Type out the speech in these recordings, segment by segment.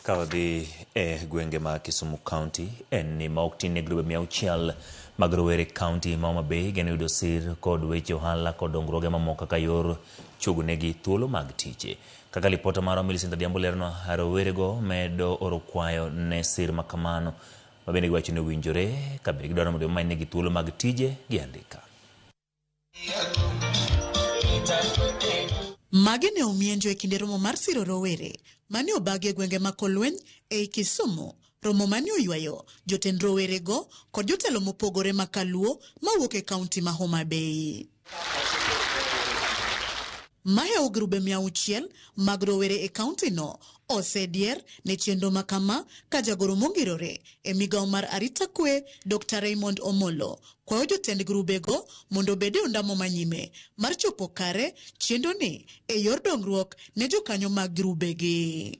Kawadhi gwenge ma Kisumu County ni maoktin ne grube 600 mag rowere county ma Homa Bay geno yudo sir kod weche ohala kod dongruoge mamoko kaka yor chugnegi thuolo mag tije. Kaka lipota mar Millicent Adhiambo lerno, rowerego medo oro kwayo ne sir makamano ma bende giwacho ni owinjore ka be gidwaro mondo omanynegi thuolo mag tije gi andika. Magi ne omienjo e kinde romo mar siro rowere mane obagi e gwenge ma Kolweny ei Kisumu, romo mane oywayo jotend rowerego kod jotelo mopogore makaluo mawuok e kaunti ma Homa Bay. Maheo grube 600 mag rowere e kaunti no osedier ne chenro makama ka jagoro mongirore e migao mar arita kwe Dr. Raymond Omolo kwayo jotend grubego mondo bede ondamo manyime mar chopo kare chenro ni e yor dongruok ne jokanyo mag grubegi.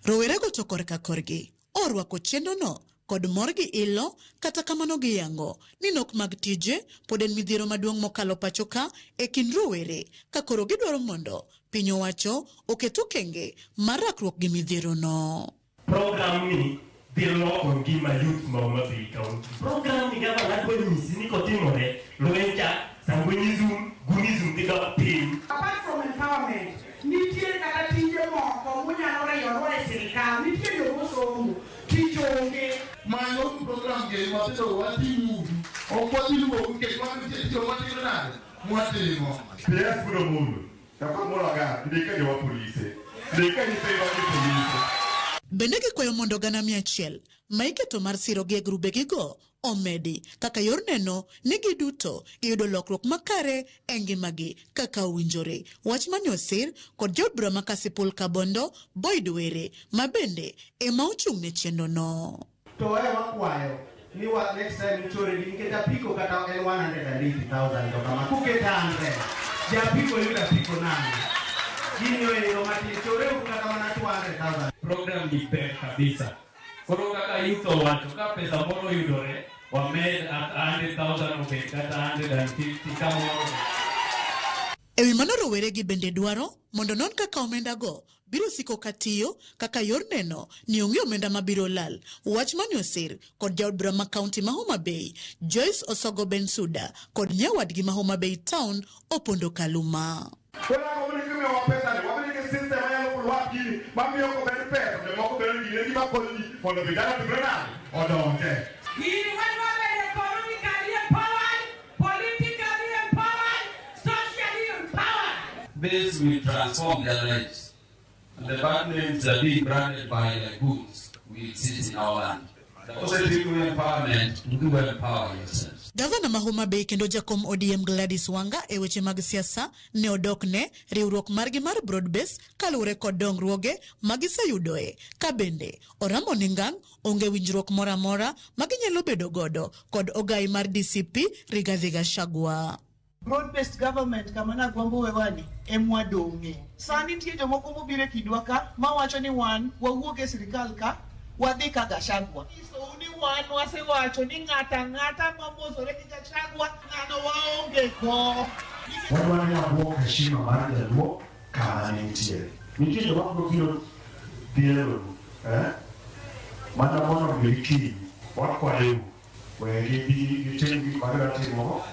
Rowerego to korka korgi orwako chenro no kod mor gi ilo, kata kamano giyango ni nok mag tije pod en midhiero maduong' mokalo pachoka e kind rowere ka koro gidwaro mondo piny owacho oket okenge mar rakruok gi midhiero no. Program ni dhi loko ngima youth ma Homa Bay County. Program ni gavana dwaro nyisi ni kotimore lwenja sanguinizum gunizum dhi dok piny. Apart from empowerment, nitie kata tije moko munyalo yoro e sirikal, nitie jogo somo tijonge manyo program ge matero watimu okwadiluo ke kwati jo watiro nade mwatimo pia fudo mundu takamora ga ndika jo polisi ndika ni peba ni polisi bende gikwayo mondo gana 100 maiketo mar siro gi grubegigo omedi kaka yor neno ni giduto giyudo lokruok makare e ngimagi kaka owinjore. Wach mane osir kod jod bura ma Kasipul Kabondo Boyd Were ma bende ema ochung' ne chenro no. To wakwayo ni wa next time chore niketa piko kata 180,000 to kama kuketa 100 ya piko yuda piko nani gini yo mati chore kata kama 200,000. Program ni pe kabisa. Koro kaka yuto watu ka pesa moro yudore wa med at 100,000 obet kata 150 kama Ewi mano rowere gi bende dwaro mondo non kaka omenda go biro siko katiyo kaka yor neno ni onge omenda mabiro lal. Wach mane osir kod jaod bura ma kaunti ma Homa Bay Joyce Osogo Bensuda kod nyawadgi ma Homa Bay Town Opondo Kaluma. Kuna komunike me wapesa ni wabili system ya kulwapi mami yoko beri pesa ndio moko beri ni ma koloni fondo bidana tubrana odonte. Hii wale economically empowered, politically empowered, socially empowered. this will transform their lives and the bad names are being branded by the goods we exist in our land. The positive empowerment, do empower yourselves. Gavana ma Homa Bay kendo jakom ODM Gladys Wanga e weche mag siasa ne odokne riwruok margi mar Broadbase kalure kod dongruoge magiseyudoe ka bende oramo ningang onge winjruok moramora maginyalo bedo godo kod ogai mar DCP Rigathi Gachagua. Broad-based government kama na gwambo wewani emwadonge. Sani nitie jomoko mobire kidwaka mawacho ni wan wawuok e sirikal ka wadhi ka Gachagua. So ni wan wasewacho ni ng'ata mamosore gi Gachagua ng'ano waonge ko. Wadwani wabwok heshima mar jaluo kama nitie. Nitie jomoko mobiro dhiero mana mono gikini wakwayo wegi gitim gik magratimo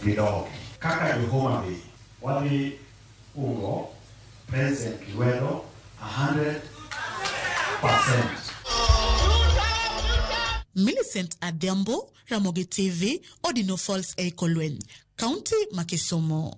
gidog. Kaka Homa Bay wadhi ungo President Kiwero 100%. Millicent Adhiambo, Ramogi TV, Odino Falls, Kolweny, County ma Kisumu.